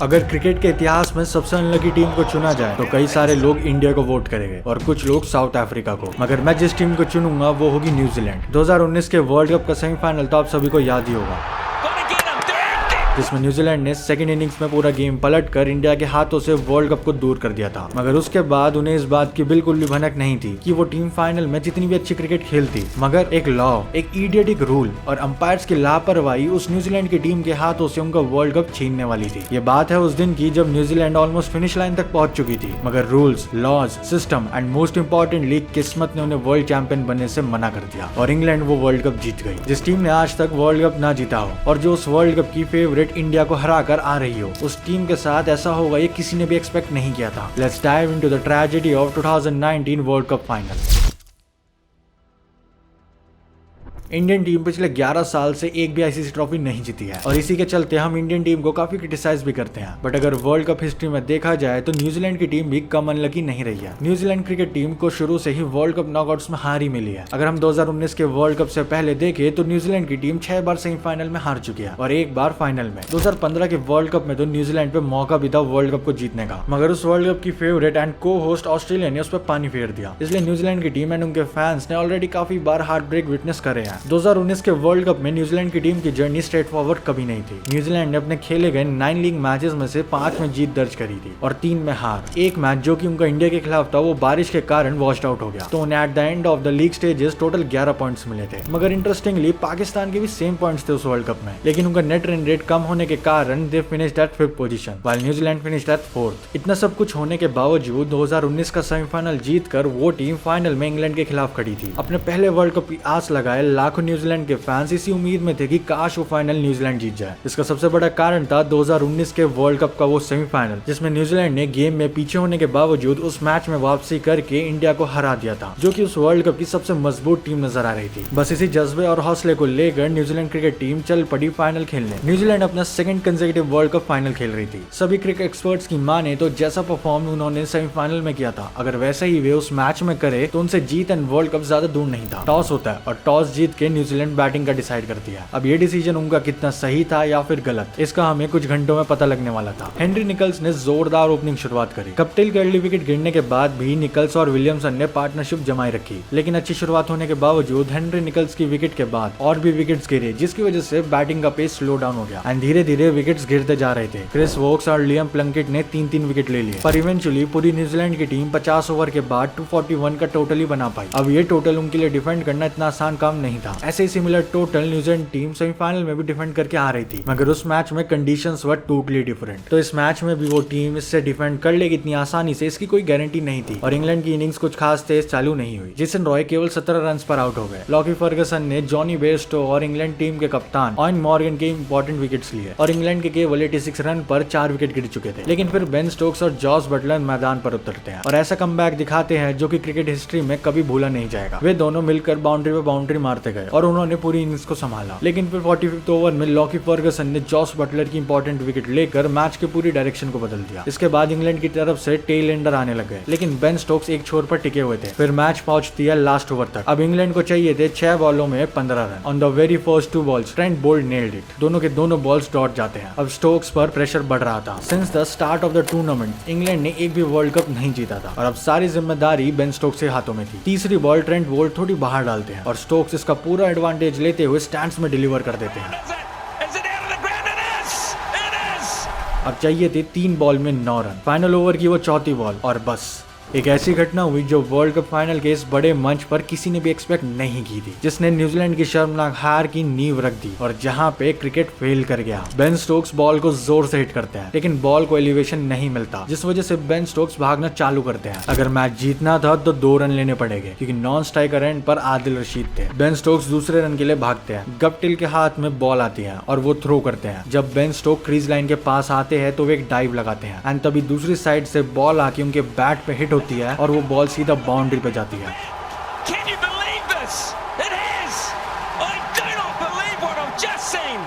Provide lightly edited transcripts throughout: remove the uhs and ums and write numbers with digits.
अगर क्रिकेट के इतिहास में सबसे अनलकी टीम को चुना जाए तो कई सारे लोग इंडिया को वोट करेंगे और कुछ लोग साउथ अफ्रीका को, मगर मैं जिस टीम को चुनूंगा वो होगी न्यूजीलैंड। 2019 के वर्ल्ड कप का सेमीफाइनल तो आप सभी को याद ही होगा, जिसमें न्यूजीलैंड ने सेकंड इनिंग्स में पूरा गेम पलटकर इंडिया के हाथों से वर्ल्ड कप को दूर कर दिया था। मगर उसके बाद उन्हें इस बात की बिल्कुल भी भनक नहीं थी कि वो टीम फाइनल में जितनी भी अच्छी क्रिकेट खेलती, मगर एक लॉ, एक इडियटिक रूल और अंपायर्स की लापरवाही उस न्यूजीलैंड की टीम के हाथों से उनका वर्ल्ड कप छीनने वाली थी। ये बात है उस दिन की जब न्यूजीलैंड ऑलमोस्ट फिनिश लाइन तक पहुंच चुकी थी, मगर rules, laws, system and most importantly किस्मत ने उन्हें वर्ल्ड चैंपियन बनने से मना कर दिया और इंग्लैंड वो वर्ल्ड कप जीत गई। जिस टीम ने आज तक वर्ल्ड कप ना जीता हो और जो उस वर्ल्ड कप की फेवरेट इंडिया को हरा आ रही हो, उस टीम के साथ ऐसा होगा ये किसी ने भी एक्सपेक्ट नहीं किया था। Let's dive into the tragedy of 2019 world cup final. Indian team पिछले 11 साल से एक भी आईसीसी ट्रॉफी नहीं जीती है और इसी के चलते हम इंडियन टीम को काफी क्रिटिसाइज भी करते हैं। बट अगर वर्ल्ड कप हिस्ट्री में देखा जाए तो न्यूजीलैंड की टीम भी कम अनलकी नहीं रही है। न्यूजीलैंड क्रिकेट टीम को शुरू से ही वर्ल्ड कप नॉकआउट्स में हार ही मिली है। अगर हम 2019 के वर्ल्ड कप से पहले देखें तो न्यूजीलैंड की टीम 6 बार सेमीफाइनल में हार चुकी है और एक बार फाइनल में। 2015 के वर्ल्ड कप में तो न्यूजीलैंड पे मौका भी था वर्ल्ड कप को जीतने का, मगर उस वर्ल्ड कप की फेवरेट एंड को होस्ट ऑस्ट्रेलिया ने उस पर पानी फेर दिया। इसलिए न्यूजीलैंड की टीम एंड उनके फैंस ने ऑलरेडी काफी बार हार्ट ब्रेक विटनेस करे हैं। 2019 के वर्ल्ड कप में न्यूजीलैंड की टीम की जर्नी स्ट्रेट फॉरवर्ड कभी नहीं थी। न्यूजीलैंड ने अपने खेले गए 9 लीग मैचेस में से 5 में जीत दर्ज करी थी और 3 में हार। एक मैच जो कि उनका इंडिया के खिलाफ था वो बारिश के कारण वॉश्ड आउट हो गया, तो उन्हें at the end of the league stages total 11 points मिले थे। मगर इंटरेस्टिंगली पाकिस्तान के भी सेम पॉइंट्स थे उस वर्ल्ड कप में, लेकिन उनका नेट रन रेट कम होने के कारण they finished at 5th position while New Zealand finished at 4th। इतना सब कुछ होने के बावजूद 2019 का सेमीफाइनल जीतकर वो टीम फाइनल में इंग्लैंड के खिलाफ खड़ी थी। अपने पहले वर्ल्ड कप की आस लगाए लाखों न्यूजीलैंड के फैंस इसी उम्मीद में थे कि काश वो फाइनल न्यूजीलैंड जीत जाए। इसका सबसे बड़ा कारण था 2019 के वर्ल्ड कप का वो सेमीफाइनल, जिसमें न्यूजीलैंड ने गेम में पीछे होने के बावजूद उस मैच में वापसी करके इंडिया को हरा दिया था, जो कि उस वर्ल्ड कप की सबसे मजबूत टीम नजर आ रही थी। बस इसी जज्बे और हौसले को लेकर न्यूजीलैंड क्रिकेट टीम चल पड़ी फाइनल खेलने। न्यूजीलैंड अपना second consecutive world cup final खेल रही थी। सभी क्रिकेट एक्सपर्ट्स की माने तो जैसा परफॉर्म उन्होंने सेमीफाइनल में किया था, अगर वैसे ही वे उस मैच में करे तो उनसे जीत एंड वर्ल्ड कप ज्यादा दूर नहीं था। टॉस होता है और टॉस जीत के न्यूजीलैंड बैटिंग का डिसाइड करती है। अब ये डिसीजन उनका कितना सही था या फिर गलत, इसका हमें कुछ घंटों में पता लगने वाला था। हेनरी निकल्स ने जोरदार ओपनिंग शुरुआत करी। कप्टिल के अर्ली विकेट गिरने के बाद भी निकल्स और विलियमसन ने पार्टनरशिप जमाई रखी, लेकिन अच्छी शुरुआत होने के बावजूद हेनरी निकल्स की विकेट के बाद और भी विकेट्स गिरे, जिसकी वजह से बैटिंग का पेस स्लो डाउन हो गया एंड धीरे धीरे विकेट्स गिरते जा रहे थे। क्रिस वोक्स और लियम प्लंकेट ने 3-3 विकेट ले लिए, पर इवेंचुअली पूरी न्यूजीलैंड की टीम 50 ओवर के बाद 241 का टोटल ही बना पाई। अब ये टोटल उनके लिए डिफेंड करना इतना आसान काम नहीं था। ऐसे ही similar total New Zealand team semifinal में भी डिफेंड करके आ रही थी, मगर उस मैच में कंडीशंस वर टोटली डिफरेंट। तो इस मैच में भी वो टीम इससे डिफेंड कर लेगी इतनी आसानी से, इसकी कोई गारंटी नहीं थी और इंग्लैंड की इनिंग्स कुछ खास तेज चालू नहीं हुई। जेसन रॉय केवल 17 रन्स पर आउट हो गए। लॉकी फर्गसन ने जॉनी बेयरस्टो और इंग्लैंड टीम के कप्तान ऑयन मॉर्गन के इंपॉर्टेंट विकेट्स लिए और इंग्लैंड के केवल 86 रन पर 4 विकेट गिर चुके थे। लेकिन फिर बेन स्टोक्स और जॉस बटलर मैदान पर उतरते हैं और ऐसा कमबैक दिखाते हैं जो कि क्रिकेट हिस्ट्री में कभी भूला नहीं जाएगा। वे दोनों मिलकर बाउंड्री पे बाउंड्री मारते गए और उन्होंने पूरी इनिंग्स को संभाला। लेकिन फिर 45th ओवर में लॉकी फर्गसन ने जॉस बटलर की इंपॉर्टेंट विकेट लेकर मैच के पूरी डायरेक्शन को बदल दिया। इसके बाद इंग्लैंड की तरफ से टेल एंडर आने लगे, लेकिन बेन स्टोक्स एक छोर पर टिके हुए थे। फिर मैच पहुंचती है लास्ट ओवर तक। अब इंग्लैंड को चाहिए थे 6 बॉलों में 15 run. On the very first 2 balls Trent Boult nailed it. दोनों के दोनों बॉल्स डॉट जाते हैं। अब स्टोक्स पर प्रेशर बढ़ रहा था। Since the start of the tournament England ने एक भी वर्ल्ड कप नहीं जीता था और अब सारी जिम्मेदारी बेन स्टोक्स के हाथों में थी। तीसरी बॉल ट्रेंट बोल्ट थोड़ी बाहर डालते हैं और स्टोक्स इसका पूरा एडवांटेज लेते हुए स्टैंड्स में डिलीवर कर देते हैं। अब चाहिए थे 3 बॉल में 9 रन। फाइनल ओवर की वो चौथी बॉल और बस एक ऐसी घटना हुई जो वर्ल्ड कप फाइनल के इस बड़े मंच पर किसी ने भी एक्सपेक्ट नहीं की थी, जिसने न्यूजीलैंड की शर्मनाक हार की नींव रख दी और जहां पे क्रिकेट फेल कर गया। बेन स्टोक्स बॉल को जोर से हिट करते हैं, लेकिन बॉल को एलिवेशन नहीं मिलता, जिस वजह से बेन स्टोक्स भागना चालू करते हैं। अगर मैच जीतना था तो 2 रन लेने पड़ेंगे, क्योंकि नॉन स्ट्राइकर एंड पर आदिल रशीद थे। बेन स्टोक्स दूसरे रन के लिए भागते हैं। गप्टिल के हाथ में बॉल आती है और वो थ्रो करते हैं। जब बेन स्टोक क्रीज लाइन के पास आते हैं तो वे एक डाइव लगाते हैं एंड तभी दूसरी साइड से बॉल आके उनके बैट पे हिट होती है और वो बॉल सीधा बाउंड्री पे जाती है। Can you believe this? It is! I do not believe what I've just seen!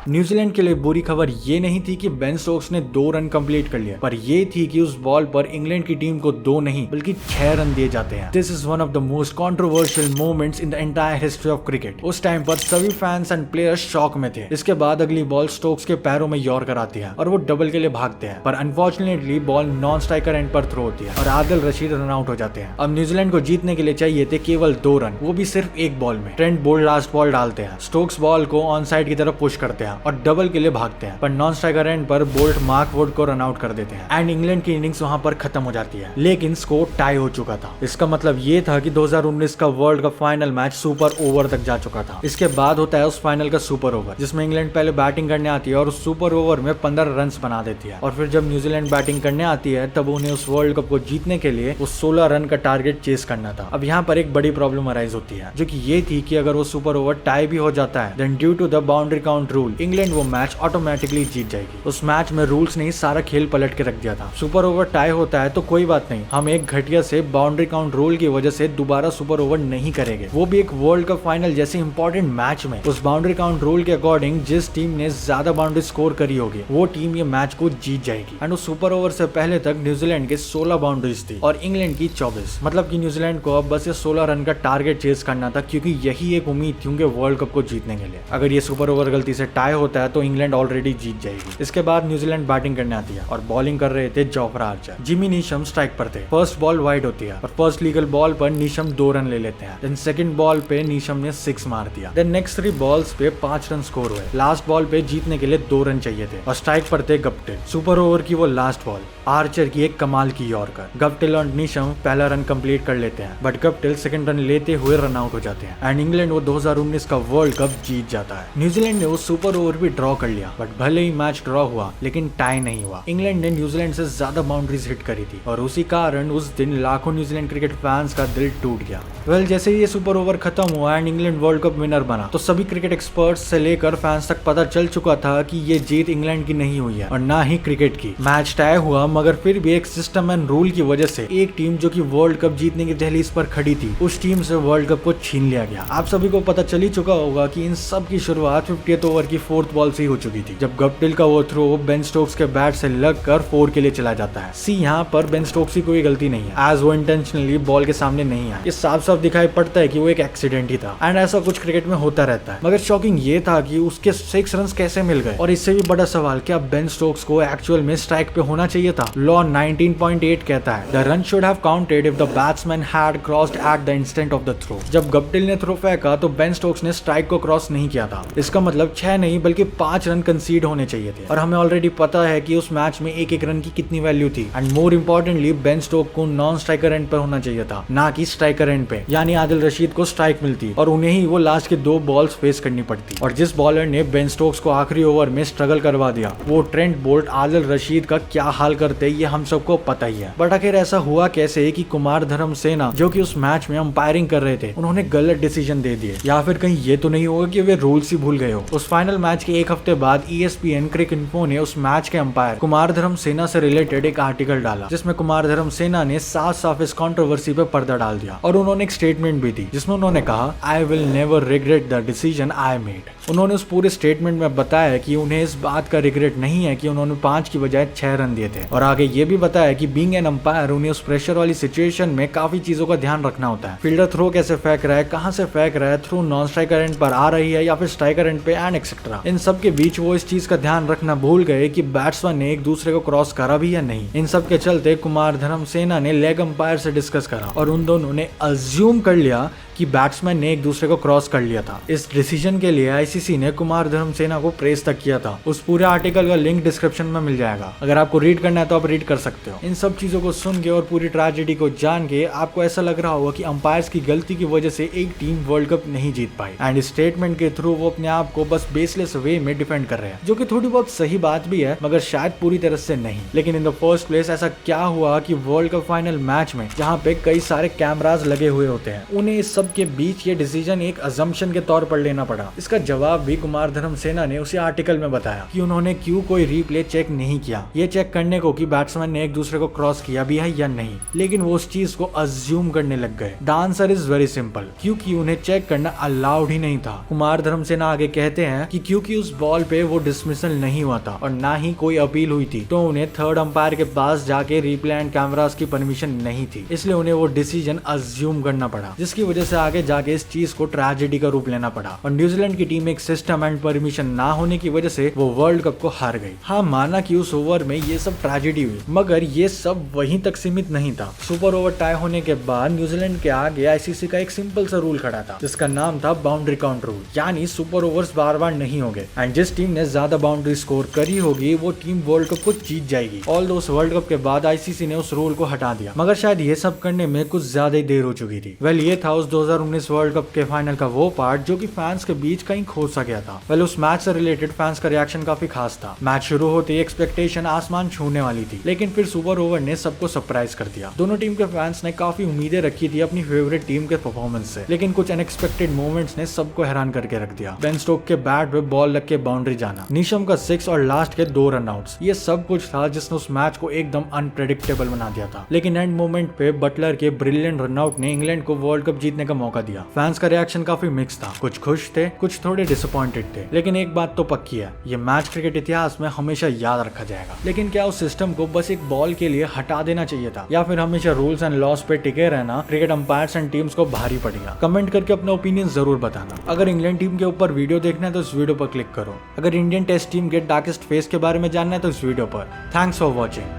New Zealand के लिए बुरी खबर ये नहीं थी कि बेन स्टोक्स ने 2 रन कंप्लीट कर लिया, पर ये थी कि उस बॉल पर इंग्लैंड की टीम को 2 नहीं बल्कि 6 रन दिए जाते हैं। This is one of the most controversial moments in the entire history of cricket. उस टाइम पर सभी फैंस एंड प्लेयर्स शॉक में थे। इसके बाद अगली बॉल स्टोक्स के पैरों में यॉर्कर आती है और वो डबल के लिए भागते हैं, पर unfortunately ball non striker end पर थ्रो होती है और आदिल रशीद रन आउट हो जाते हैं। अब न्यूजीलैंड को जीतने के लिए चाहिए थे केवल 2 रन, वो भी सिर्फ एक बॉल में। ट्रेंट बोल्ट लास्ट बॉल डालते हैं, स्टोक्स बॉल को ऑन साइड की तरफ पुश करते हैं और डबल के लिए भागते हैं, पर नॉन स्ट्राइकर एंड पर बोल्ट मार्क वुड को रन आउट कर देते हैं एंड इंग्लैंड की इनिंग्स वहां पर खत्म हो जाती है। लेकिन स्कोर टाई हो चुका था। इसका मतलब ये था कि 2019 का world cup final match super over तक जा चुका था। इसके बाद होता है उस फाइनल का सुपर ओवर, जिसमें इंग्लैंड पहले बैटिंग करने आती है और उस सुपर ओवर में 15 रन बना देती है, और फिर जब न्यूजीलैंड बैटिंग करने आती है तब उन्हें उस वर्ल्ड कप को जीतने के लिए उस 16 रन का टारगेट चेस करना था। अब यहाँ पर एक बड़ी प्रॉब्लम अराइज होती है, जो कि ये थी कि अगर वो सुपर ओवर टाई भी हो जाता है then due to the boundary count rule England वो मैच ऑटोमेटिकली जीत जाएगी। उस मैच में रूल्स ने सारा खेल पलट के रख दिया था। सुपर ओवर टाई होता है तो कोई बात नहीं, हम एक घटिया से बाउंड्री काउंट रूल की वजह से दोबारा सुपर ओवर नहीं करेंगे, वो भी एक वर्ल्ड कप फाइनल जैसे इंपॉर्टेंट मैच में। उस बाउंड्री काउंट रूल के अकॉर्डिंग जिस टीम ने ज्यादा बाउंड्री स्कोर करी होगी वो टीम ये मैच को जीत जाएगी। एंड उस सुपर ओवर से पहले तक न्यूजीलैंड के 16 बाउंड्रीज थी और इंग्लैंड की 24। मतलब कि न्यूजीलैंड को अब बस ये 16 रन का टारगेट चेस करना था, क्योंकि यही एक उम्मीद थी उनके वर्ल्ड कप को जीतने के लिए। अगर ये सुपर ओवर गलती से टाई होता है तो इंग्लैंड ऑलरेडी जीत जाएगी। इसके बाद न्यूजीलैंड बैटिंग करने आती है और बॉलिंग कर रहे थे Jofra Archer. Jimmy Neesham strike पर थे। फर्स्ट बॉल वाइड होती है और फर्स्ट लीगल बॉल पर नीशम 2 रन ले लेते हैं। देन सेकंड बॉल पे नीशम ने 6 मार दिया। देन नेक्स्ट 3 बॉल्स पे 5 रन स्कोर हुए। लास्ट बॉल पे जीतने के लिए 2 रन चाहिए थे और स्ट्राइक पर थे गप्टिल। सुपर ओवर की वो लास्ट बॉल, आर्चर की एक कमाल की यॉर्कर। गप्टिल और नीशम पहला रन कंप्लीट कर लेते हैं, बट गप्टिल सेकंड रन लेते हुए रन आउट हो जाते हैं एंड इंग्लैंड वो 2019 का वर्ल्ड कप जीत जाता है। न्यूजीलैंड ने वो सुपर ओवर भी ड्रॉ कर लिया, बट भले ही मैच ड्रॉ हुआ लेकिन टाई नहीं हुआ। इंग्लैंड ने न्यूजीलैंड से ज्यादा बाउंड्रीज हिट करी थी और उसी कारण उस दिन लाखों न्यूजीलैंड क्रिकेट फैंस का दिल टूट गया। वेल, जैसे ही ये सुपर ओवर खत्म हुआ and England world cup winner बना तो सभी क्रिकेट एक्सपर्ट्स से लेकर फैंस तक पता चल चुका था कि ये जीत इंग्लैंड की नहीं हुई है और ना ही क्रिकेट की। मैच टाई हुआ, मगर फिर भी एक सिस्टम एंड रूल की वजह से एक टीम जो कि वर्ल्ड कप जीतने की दहलीज पर खड़ी थी उस टीम से वर्ल्ड कप को छीन लिया गया। आप सभी को पता चल ही चुका होगा कि इन सब की शुरुआत 50th ओवर की 4th बॉल से ही हो चुकी थी, जब गप्टिल का वो थ्रो बेन स्टोक्स के बैट से लगकर 4 के लिए चला जाता है। सी, यहाँ पर बेन स्टोक्स की कोई गलती नहीं है, एज वो इंटेंशनली बॉल के सामने नहीं आया। ये साफ साफ दिखाई पड़ता है कि वो एक एक्सीडेंट ही था एंड ऐसा कुछ क्रिकेट में होता रहता है। मगर शॉकिंग ये था कि उसके 6 रन कैसे मिल गए, और इससे भी बड़ा सवाल, क्या बेन स्टोक्स को एक्चुअल में स्ट्राइक पे होना चाहिए था? लॉ 19.8 कहता है the run should have counted if the batsman had crossed at the instant of the throw. जब गप्टिल ने थ्रो फेंका तो बेन स्टोक्स ने स्ट्राइक को क्रॉस नहीं किया था। इसका मतलब 6 नहीं बल्कि 5 रन कंसीड होने चाहिए थे, और हमें ऑलरेडी पता है कि उस मैच में एक रन की कितनी वैल्यू थी। And more importantly Ben Stokes को नॉन स्ट्राइकर एंड पर होना चाहिए था, ना कि स्ट्राइकर एंड पे, यानी आदिल रशीद को स्ट्राइक मिलती और उन्हें ही वो लास्ट के 2 बॉल्स फेस करनी पड़ती। और जिस बॉलर ने बेन स्टोक्स को आखिरी ओवर में स्ट्रगल करवा दिया वो ट्रेंट बोल्ट आदिल रशीद का क्या हाल करते ये हम सबको पता ही है। बट आखिर ऐसा हुआ कैसे कि कुमार धर्मसेना जो कि उस मैच में अंपायरिंग कर रहे थे उन्होंने गलत डिसीजन दे दिए, या फिर कहीं ये तो नहीं होगा कि वे रूल्स ही भूल गए हो। उस फाइनल मैच के 1 हफ्ते बाद ESPN क्रिकेट इन्फो ने उस मैच के अंपायर कुमार धर्मसेना से रिलेटेड एक आर्टिकल डाला, जिसमें कुमार धर्मसेना ने साफ साफ इस कंट्रोवर्सी पे पर्दा डाल दिया और उन्होंने एक स्टेटमेंट भी दी जिसमें उन्होंने कहा I will never regret the decision I made. उन्होंने उस पूरे स्टेटमेंट में बताया कि उन्हें इस बात का रिग्रेट नहीं है कि उन्होंने 5 की बजाय 6 रन दिए थे, और आगे ये भी बताया कि बीइंग एन अंपायर उन्हें उस प्रेशर वाली सिचुएशन में काफी चीजों का ध्यान रखना होता है। फील्डर थ्रो कैसे फेंक रहा है, कहां से फेंक रहा है, थ्रो नॉन स्ट्राइकर एंड पर आ रही है या फिर स्ट्राइकर एंड पे एंड एक्सेट्रा। इन सब के बीच वो इस चीज का ध्यान रखना भूल गए कि बैट्समैन ने एक दूसरे को क्रॉस करा भी या नहीं। इन सब के चलते कुमार धर्मसेना ने लेग अंपायर से डिस्कस करा और उन दोनों ने अज्यूम कर लिया कि बैट्समैन ने एक दूसरे को क्रॉस कर लिया था। इस डिसीजन के लिए ICC ने कुमार धर्मसेना को प्रेस तक किया था। उस पूरे आर्टिकल का लिंक डिस्क्रिप्शन में मिल जाएगा, अगर आपको रीड करना है तो आप रीड कर सकते हो। इन सब चीजों को सुन के और पूरी ट्रेजेडी को जान के आपको ऐसा लग रहा होगा कि अंपायर्स की गलती की वजह से एक टीम वर्ल्ड कप नहीं जीत पाई, एंड स्टेटमेंट के थ्रू वो अपने आप को बस बेसलेस वे में डिफेंड कर रहे हैं, जो कि थोड़ी बहुत सही बात भी है मगर शायद पूरी तरह से नहीं। लेकिन इन द फर्स्ट प्लेस ऐसा क्या हुआ कि वर्ल्ड कप फाइनल मैच में जहाँ पे कई सारे कैमराज लगे हुए होते हैं, उन्हें इस सब सब के बीच ये डिसीजन एक अजम्पशन के तौर पर लेना पड़ा। इसका जवाब भी कुमार धर्मसेना ने उसी आर्टिकल में बताया कि उन्होंने क्यों कोई रीप्ले चेक नहीं किया, ये चेक करने को कि बैट्समैन ने एक दूसरे को क्रॉस किया भी है या नहीं, लेकिन वो उस चीज को अज्यूम करने लग गए। The answer is very simple, क्योंकि उन्हें चेक करना अलाउड ही नहीं था। कुमार धर्मसेना आगे कहते हैं कि क्योंकि उस बॉल पे वो डिसमिसल नहीं हुआ था और ना ही कोई अपील हुई थी, तो उन्हें थर्ड अंपायर के पास जाके रीप्ले एंड कैमरास की परमिशन नहीं थी, इसलिए उन्हें वो डिसीजन अज्यूम करना पड़ा, जिसकी वजह से आगे जाके इस चीज को ट्रेजेडी का रूप लेना पड़ा और न्यूजीलैंड की टीम एक सिस्टम एंड परमिशन ना होने की वजह से वो वर्ल्ड कप को हार गई। हाँ, माना कि उस ओवर में ये सब ट्रेजेडी हुई, मगर ये सब वहीं तक सीमित नहीं था। सुपर ओवर टाई होने के बाद न्यूजीलैंड के आगे आईसीसी का एक सिंपल सा रूल खड़ा था, जिसका नाम था बाउंड्री काउंट रूल, यानी सुपर ओवर्स बार बार नहीं होंगे एंड जिस टीम ने ज्यादा बाउंड्री स्कोर करी होगी वो टीम वर्ल्ड कप को जीत जाएगी। ऑल उस वर्ल्ड कप के बाद आईसीसी ने उस रूल को हटा दिया, मगर शायद ये सब करने में कुछ ज्यादा ही देर हो चुकी थी। वेल, ये था उस 2019 वर्ल्ड कप के फाइनल का वो पार्ट जो कि फैंस के बीच कहीं खो सा गया था। वेल, उस मैच से रिलेटेड फैंस का रिएक्शन काफी खास था। मैच शुरू होते ही एक्सपेक्टेशन आसमान छूने वाली थी, लेकिन फिर सुपर ओवर ने सबको सरप्राइज कर दिया। दोनों टीम के फैंस ने काफी उम्मीदें रखी थी अपनी फेवरेट टीम के परफॉर्मेंस से, लेकिन कुछ अनएक्सपेक्टेड मोमेंट्स ने सबको हैरान करके रख दिया। बेन स्टोक के बैट पे बॉल लग के बाउंड्री जाना, नीशम का 6 और लास्ट के 2 रनआउट्स, ये सब कुछ था जिसने उस मैच को एकदम अनप्रेडिक्टेबल बना दिया था। लेकिन एंड मोमेंट पे बटलर के ब्रिलियंट रनआउट ने इंग्लैंड को वर्ल्ड कप जीतने का मौका दिया। फैंस का रिएक्शन काफी मिक्स था, कुछ खुश थे, कुछ थोड़े डिसअपॉइंटेड थे, लेकिन एक बात तो पक्की है, ये मैच क्रिकेट इतिहास में हमेशा याद रखा जाएगा। लेकिन क्या उस सिस्टम को बस एक बॉल के लिए हटा देना चाहिए था, या फिर हमेशा रूल्स एंड लॉस पे टिके रहना क्रिकेट अंपायर्स एंड टीम्स को भारी पड़ेगा? कमेंट करके अपना ओपिनियन जरूर बताना। अगर इंग्लैंड टीम के ऊपर वीडियो देखना है तो इस वीडियो पर क्लिक करो। अगर इंडियन टेस्ट टीम के डार्केस्ट फेस के बारे में जानना है तो इस वीडियो पर। Thanks for watching.